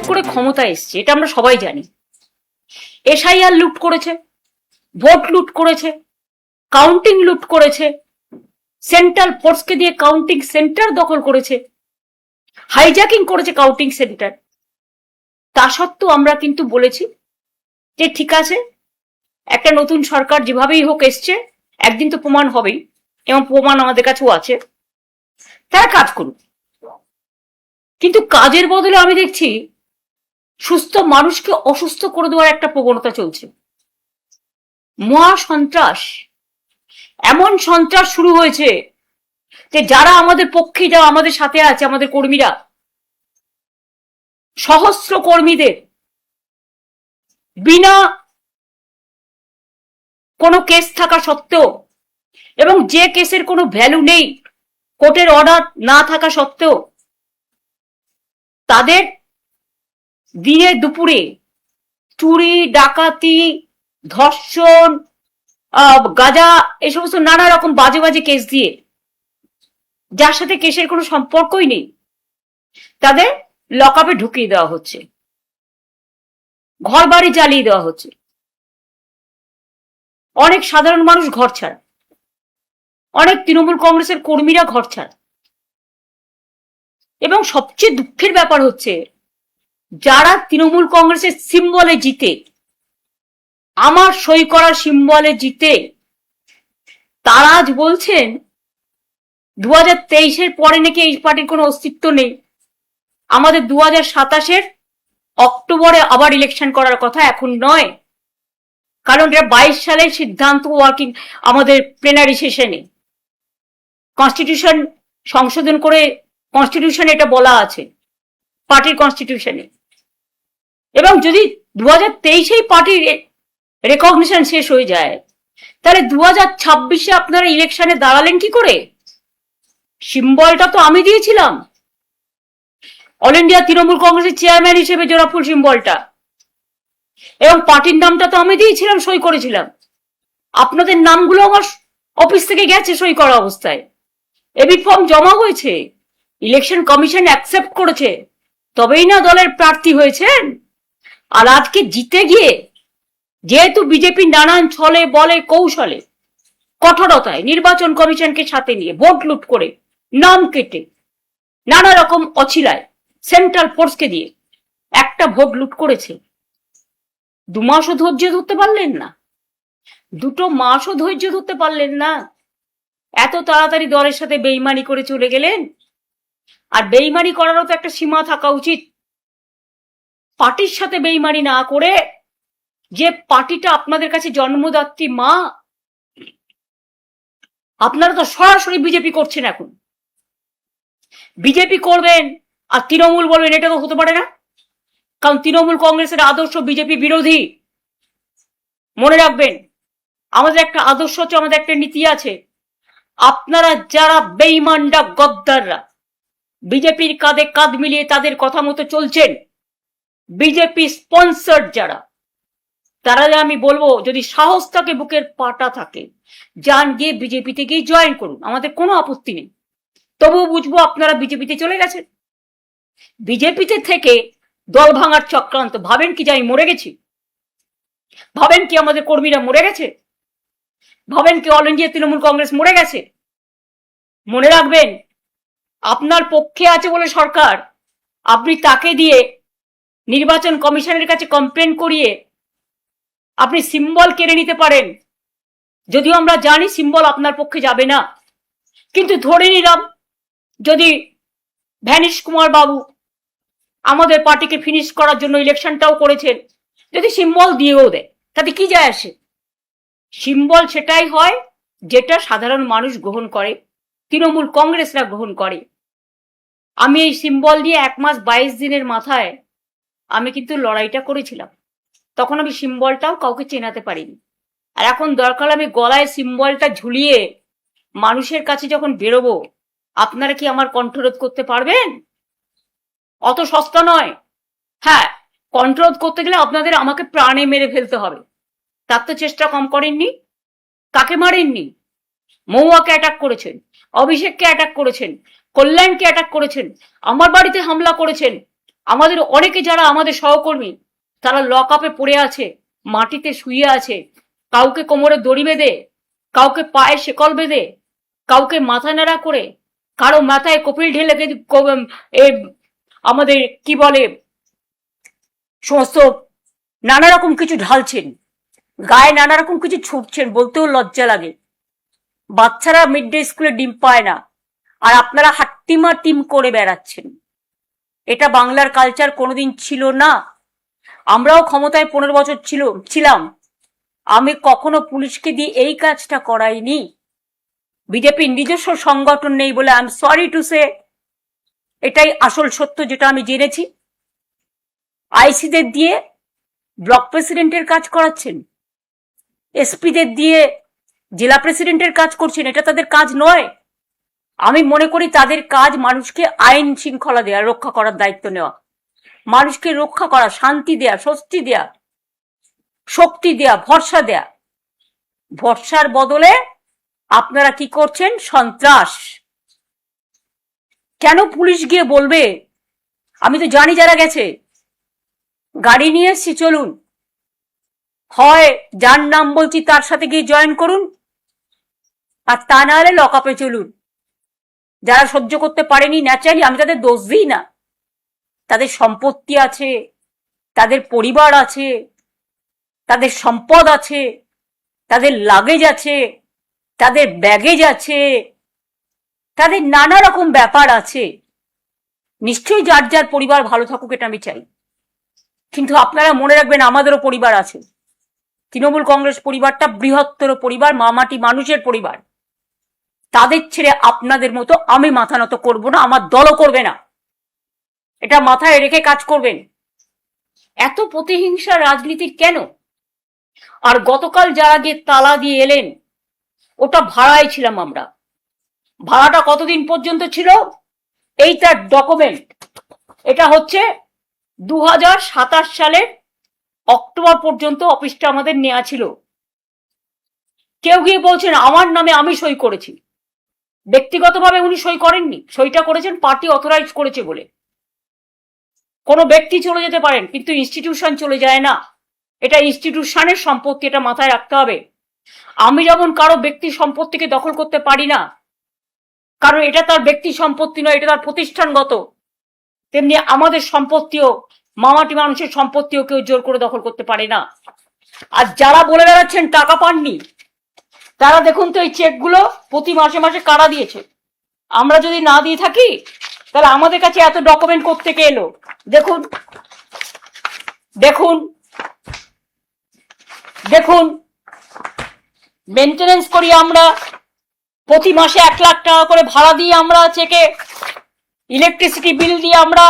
করে ক্ষমতা এসছে, এটা আমরা সবাই জানি। এসআইআর লুট করেছে, ভোট লুট করেছে, কাউন্টিং লুট করেছে, সেন্ট্রাল ফোর্সকে দিয়ে কাউন্টিং সেন্টার দখল করেছে, হাইজ্যাকিং করেছে কাউন্টিং সেন্টার। তা সত্ত্বেও আমরা কিন্তু বলেছি যে ঠিক আছে, একটা নতুন সরকার যেভাবেই হোক এসছে, একদিন তো প্রমাণ হবেই, এবং প্রমাণ আমাদের কাছেও আছে, তারা কাজ করুক। কিন্তু কাজের বদলে আমি দেখছি সুস্থ মানুষকে অসুস্থ করে দেওয়ার একটা প্রবণতা চলছে। মহা সন্ত্রাস, এমন সন্ত্রাস শুরু হয়েছে যে যারা আমাদের পক্ষে, যারা আমাদের সাথে আছে, আমাদের কর্মীরা, সহস্র কর্মীদের বিনা কোনো কেস থাকা সত্ত্বেও, এবং যে কেসের কোনো ভ্যালু নেই, কোর্টের অর্ডার না থাকা সত্ত্বেও, তাদের দিনে দুপুরে চুরি, ডাকাতি, ধর্ষণ, গাঁজা, এই সমস্ত নানা রকম বাজে বাজে কেস দিয়ে, যার সাথে কেসের কোনো সম্পর্কই নেই, তাদের লকআপে ঢুকিয়ে দেওয়া হচ্ছে, ঘর বাড়ি জ্বালিয়ে দেওয়া হচ্ছে। অনেক সাধারণ মানুষ ঘর ছাড়া, অনেক তৃণমূল কংগ্রেসের কর্মীরা ঘর ছাড়া। এবং সবচেয়ে দুঃখের ব্যাপার হচ্ছে, যারা তৃণমূল কংগ্রেসের সিম্বলে জিতে, আমার সই করার সিম্বলে জিতে, তারা আজ বলছেন 2023-এর পরে নাকি এই পার্টির কোনো অস্তিত্ব নেই, আমাদের 2027-এর অক্টোবরে আবার ইলেকশন করার কথা, এখন নয়। কারণ এটা 22 সালের সিদ্ধান্ত, ওয়ার্কিং আমাদের প্লেনারি সেশনে কনস্টিটিউশন সংশোধন করে কনস্টিটিউশনে এটা বলা আছে, পার্টির কনস্টিটিউশনে। এবং যদি 2023-এই পার্টির রেকগনিশন শেষ হয়ে যায়, তাহলে 2026-এ আপনারা ইলেকশনে দাঁড়ালেন কি করে? সিম্বলটা তো আমি দিয়েছিলাম, অল ইন্ডিয়া তৃণমূল কংগ্রেসের চেয়ারম্যান হিসেবে জোড়াফুল সিম্বলটা, এবং পার্টির নামটা তো আমি দিয়েছিলাম, সই করেছিলাম। আপনাদের নামগুলো আমার অফিস থেকে গেছে সই করা অবস্থায়, এবি ফর্ম জমা হয়েছে, ইলেকশন কমিশন অ্যাকসেপ্ট করেছে, তবেই না দলের প্রার্থী হয়েছেন। আর আজকে জিতে গিয়ে, যেহেতু বিজেপি নানান ছলে বলে কৌশলে কঠোরতায় নির্বাচন কমিশনকে সাথে নিয়ে ভোট লুট করে, নাম কেটে, নানা রকম অছিলায় সেন্ট্রাল ফোর্সকে দিয়ে একটা ভোট লুট করেছে, 2 মাসও ধৈর্য ধরতে পারলেন না, 2 মাসও ধৈর্য ধরতে পারলেন না, এত তাড়াতাড়ি দলের সাথে বেইমানি করে চলে গেলেন। আর বেইমানি করারও তো একটা সীমা থাকা উচিত। পার্টির সাথে বেইমানি না করে, যে পার্টিটা আপনাদের কাছে জন্মদাত্রী মা, আপনারা তো সরাসরি বিজেপি করছেন। এখন বিজেপি করবেন আর তৃণমূল বলবেন, এটা তো হতে পারে না, কারণ তৃণমূল কংগ্রেসের আদর্শ বিজেপি বিরোধী। মনে রাখবেন, আমাদের একটা আদর্শ আছে, আমাদের একটা নীতি আছে। আপনারা যারা বেইমানরা, গদ্দাররা, বিজেপির কাঁধে কাঁধ মিলিয়ে তাদের কথা মতো চলছেন, বিজেপি স্পন্সর যারা, তারা আমি বলবো, যদি সাহস থাকে, বুকের পাটা থাকে, যান গিয়ে বিজেপিতে গিয়ে জয়েন করুন, আমাদের কোনো আপত্তি নেই। তবুও বুঝবো আপনারা বিজেপিতে চলে গেছেন। বিজেপিতে থেকে দল ভাঙার চক্রান্ত, ভাবেন কি যে আমি মরে গেছি? ভাবেন কি আমাদের কর্মীরা মরে গেছে? ভাবেন কি অল ইন্ডিয়া তৃণমূল কংগ্রেস মরে গেছে? মনে রাখবেন, আপনার পক্ষে আছে বলে সরকার, আপনি তাকে দিয়ে নির্বাচন কমিশনের কাছে কমপ্লেন করিয়ে আপনি সিম্বল কেড়ে নিতে পারেন। যদিও আমরা জানি সিম্বল আপনার পক্ষে যাবে না, কিন্তু ধরে নিলাম যদি ভ্যানিশ কুমার বাবু আমাদের পার্টিকে ফিনিশ করার জন্য ইলেকশনটাও করেছেন, যদি সিম্বল দিয়েও দেয়, তাতে কি যায় আসে? সিম্বল সেটাই হয় যেটা সাধারণ মানুষ গ্রহণ করে, তৃণমূল কংগ্রেসরা গ্রহণ করে। আমি এই সিম্বল দিয়ে 1 মাস 22 দিনের মাথায় আমি কিন্তু লড়াইটা করেছিলাম, তখন আমি সিম্বলটাও কাউকে চেনাতে পারিনি। আর এখন দরকার আমি গলায় সিম্বলটা ঝুলিয়ে মানুষের কাছে যখন বেরোবো, আপনারা কি আমার কণ্ঠরোধ করতে পারবেন? অত সস্তা নয়। হ্যাঁ, কণ্ঠরোধ করতে গেলে আপনাদের আমাকে প্রাণে মেরে ফেলতে হবে, তার তো চেষ্টা কম করেননি। কাকে মারেননি? মহুয়াকে অ্যাটাক করেছেন, অভিষেককে অ্যাটাক করেছেন, কল্যাণকে অ্যাটাক করেছেন, আমার বাড়িতে হামলা করেছেন, আমাদের অনেকে যারা আমাদের সহকর্মী তারা লক আপে পড়ে আছে, মাটিতে শুয়ে আছে, কাউকে কোমরে দড়ি বেঁধে, কাউকে পায়ে শেকল বেঁধে, কাউকে মাথা নাড়া করে, কারো মাথায় কপিল ঢেলে আমাদের কি বলে সমস্ত নানা রকম কিছু ঢালছেন, গায়ে নানা রকম কিছু ছুটছেন, বলতেও লজ্জা লাগে। বাচ্চারা মিড ডে স্কুলে ডিম পায় না, আর আপনারা হাট্টিমা টিম করে বেড়াচ্ছেন। এটা বাংলার কালচার কোনোদিন ছিল না। আমরাও ক্ষমতায় 15 বছর ছিলাম, আমি কখনো পুলিশকে দিয়ে এই কাজটা করাইনি। বিজেপির নিজস্ব সংগঠন নেই বলে I am sorry to say, এটাই আসল সত্য যেটা আমি জেনেছি। আইসিদের দিয়ে ব্লক প্রেসিডেন্টের কাজ করাচ্ছেন, এসপিদের দিয়ে জেলা প্রেসিডেন্টের কাজ করছেন, এটা তাদের কাজ নয়। আমি মনে করি তাদের কাজ মানুষকে আইন শৃঙ্খলা দেয়া, রক্ষা করার দায়িত্ব নেওয়া, মানুষকে রক্ষা করা, শান্তি দেয়া, স্বস্তি দেয়া, শক্তি দেয়া, ভরসা দেয়া। ভরসার বদলে আপনারা কি করছেন? সন্ত্রাস। কেন পুলিশ গিয়ে বলবে? আমি তো জানি যারা গেছে, গাড়ি নিয়ে এসছি চলুন, হয় যার নাম বলছি তার সাথে গিয়ে জয়েন করুন, আর তা না হলে লক আপে চলুন। যারা সহ্য করতে পারেনি ন্যাচারালি, আমি তাদের দোষ দিই না, তাদের সম্পত্তি আছে, তাদের পরিবার আছে, তাদের সম্পদ আছে, তাদের লাগেজ আছে, তাদের ব্যাগেজ আছে, তাদের নানা রকম ব্যাপার আছে। নিশ্চয়ই যার যার পরিবার ভালো থাকুক, এটা আমি চাই। কিন্তু আপনারা মনে রাখবেন আমাদেরও পরিবার আছে। তৃণমূল কংগ্রেস পরিবারটা বৃহত্তর পরিবার, মামাটি মানুষের পরিবার। তাদের ছেড়ে আপনাদের মতো আমি মাথা নত করব না, আমার দলও করবে না। এটা মাথায় রেখে কাজ করবেন। এত প্রতিহিংসা রাজনীতির কেন? আর গতকাল যারা গিয়ে তালা দিয়ে এলেন, ওটা ভাড়ায় ছিলাম আমরা। ভাড়াটা কতদিন পর্যন্ত ছিল? এই তার ডকুমেন্ট। এটা হচ্ছে 2027 সালের অক্টোবর পর্যন্ত অফিসটা আমাদের নেওয়া ছিল। কেউ গিয়ে বলছেন আমার নামে আমি সই করেছি। ব্যক্তিগতভাবে উনি সই করেননি, সইটা করেছেন পার্টি অথরাইজ করেছে বলে। কোনো ব্যক্তি চলে যেতে পারেন, কিন্তু ইনস্টিটিউশন চলে যায় না। এটা ইনস্টিটিউশনের সম্পত্তি, এটা মাথায় রাখতে হবে। আমি যেমন কারো ব্যক্তি সম্পত্তিকে দখল করতে পারি না, কারণ এটা তার ব্যক্তি সম্পত্তি নয়, এটা তার প্রতিষ্ঠানগত, তেমনি আমাদের সম্পত্তিও, মামাটি মানুষের সম্পত্তিও কেউ জোর করে দখল করতে পারে না। আর যারা বলে বেড়াচ্ছেন টাকা পাননি, তারা দেখুন তো এই চেকগুলো প্রতি মাসে মাসে কারা দিয়েছে। আমরা যদি না দিয়ে থাকি তাহলে আমাদের কাছে এত ডকুমেন্ট কোত্থেকে এলো? দেখুন দেখুন দেখুন, মেনটেনেন্স করি আমরা, প্রতি মাসে 1 লাখ টাকা করে ভাড়া দিয়ে আমরা চেকে, ইলেকট্রিসিটি বিল দিয়ে আমরা,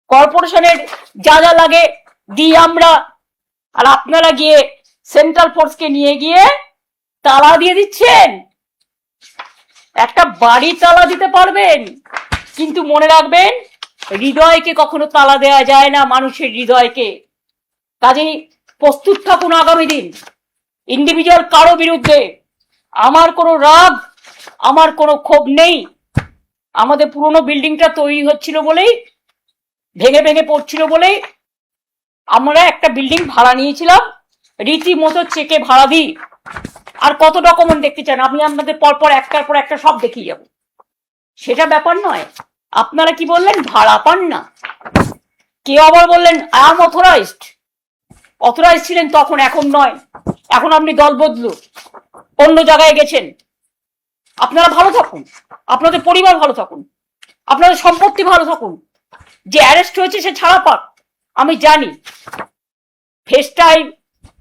কর্পোরেশনের যা যা লাগে দিই আমরা। আর আপনারা গিয়ে সেন্ট্রাল ফোর্সকে নিয়ে গিয়ে তালা দিয়ে দিচ্ছেন। একটা বাড়ি তালা দিতে পারবেন, কিন্তু মনে রাখবেন হৃদয়কে কখনো তালা দেওয়া যায় না, মানুষের হৃদয়কে। কাজেই প্রস্তুত থাকুন আগামী দিন। ইন্ডিভিজুয়াল কারো বিরুদ্ধে আমার কোনো রাগ, আমার কোনো ক্ষোভ নেই। আমাদের পুরনো বিল্ডিংটা তৈরি হচ্ছিল বলেই, ভেঙে ভেঙে পড়ছিল বলেই আমরা একটা বিল্ডিং ভাড়া নিয়েছিলাম, রীতিমতো চেকে ভাড়া দিই। আর কত ডকুমেন্ট দেখতে চান? আমি আপনাদের পরপর একটার পর একটা সব দেখিয়ে যাব, সেটা ব্যাপার নয়। আপনারা কি বললেন? ভাড়া পান না। কেউ আবার বললেন আই এম অথরাইজড। অথরাইজ ছিলেন তখন, এখন নয়। এখন আপনি দল বদলু, অন্য জায়গায় গেছেন। আপনারা ভালো থাকুন, আপনাদের পরিবার ভালো থাকুন, আপনাদের সম্পত্তি ভালো থাকুন। যে অ্যারেস্ট হয়েছে সে ছাড়া পাক। আমি জানি ফেস টাইম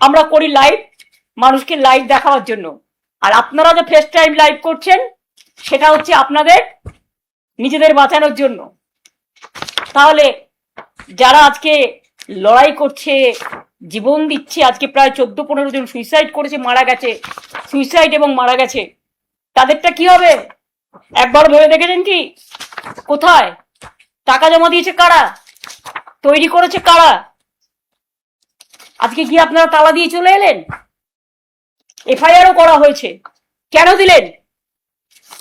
আমরা করি লাইভ, মানুষকে লাইভ দেখাবার জন্য। আর আপনারা যে ফেস টাইম লাইভ করছেন সেটা হচ্ছে আপনাদের নিজেদের বাঁচানোর জন্য। তাহলে যারা আজকে লড়াই করছে, জীবন দিচ্ছে, আজকে প্রায় 14-15 জন সুইসাইড করেছে, মারা গেছে, সুইসাইড এবং মারা গেছে, তাদেরটা কি হবে? একবার ভেবে দেখেছেন কি? কোথায় টাকা জমা দিয়েছে কারা? তৈরি করেছে কারা? আজকে গিয়ে আপনারা তালা দিয়ে চলে এলেন। এফআইআরও করা হয়েছে, কেন দিলেন?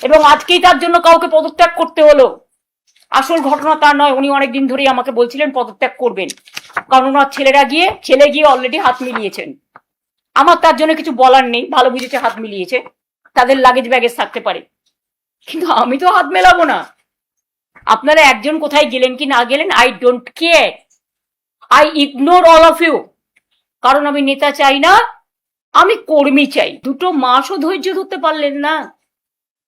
এবং আজকেই তার জন্য কাউকে পদত্যাগ করতে হলো। আসল ঘটনা তা নয়। উনি অনেকদিন ধরেই আমাকে বলছিলেন পদত্যাগ করবেন, কারণ ওনার ছেলে গিয়ে অলরেডি হাত মিলিয়েছেন। আমার তার জন্য কিছু বলার নেই, ভালো বুঝেছে হাত মিলিয়েছে, তাদের লাগেজ ব্যাগেজ থাকতে পারে, কিন্তু আমি তো হাত মেলাবো না। আপনারা একজন কোথায় গেলেন কি না গেলেন, I don't care, I ignore all of you. কারণ আমি নেতা চাই না, আমি কর্মী চাই। 2 মাসও ধৈর্য ধরতে পারলেন না,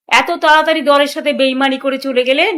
এত তাড়াতাড়ি দলের সাথে বেইমানি করে চলে গেলেন।